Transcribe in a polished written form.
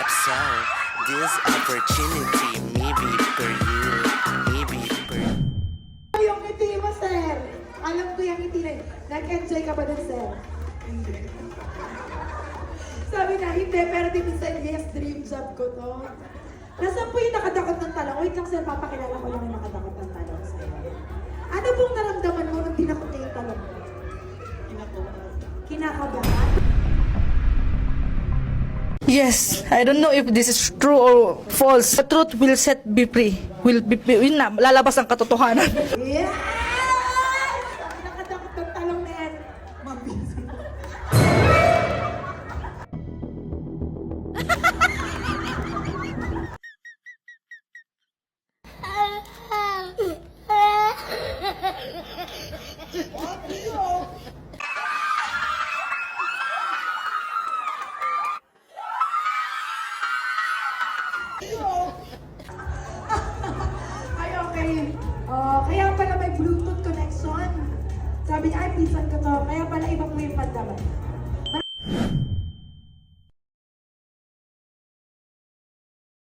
So, this opportunity maybe for you, maybe for you. Yung ngiti mo, sir. Alam ko yung ngiti na yun. Nag-enjoy ka ba dun, sir? Hindi. Sabi na, hindi, pero di minsan, yes, dream job ko to. Nasaan po yung nakadakot ng talong? Wait lang, sir, papakilala ko lang yung nakadakot ng talong sa'yo. Ano pong naramdaman mo nung dinakot niya yung talong? Kinakabahan? Yes, I don't know if this is true or false. The truth will set me free. Will na, lalabas ang katotohanan. Yes! Sabi nakadakot ng talong na yan. Mabisi. Ay, okay. Kaya pala may Bluetooth connection. Sabi niya, ay, pinsan ko to. Kaya pala ibang way yung pandaman.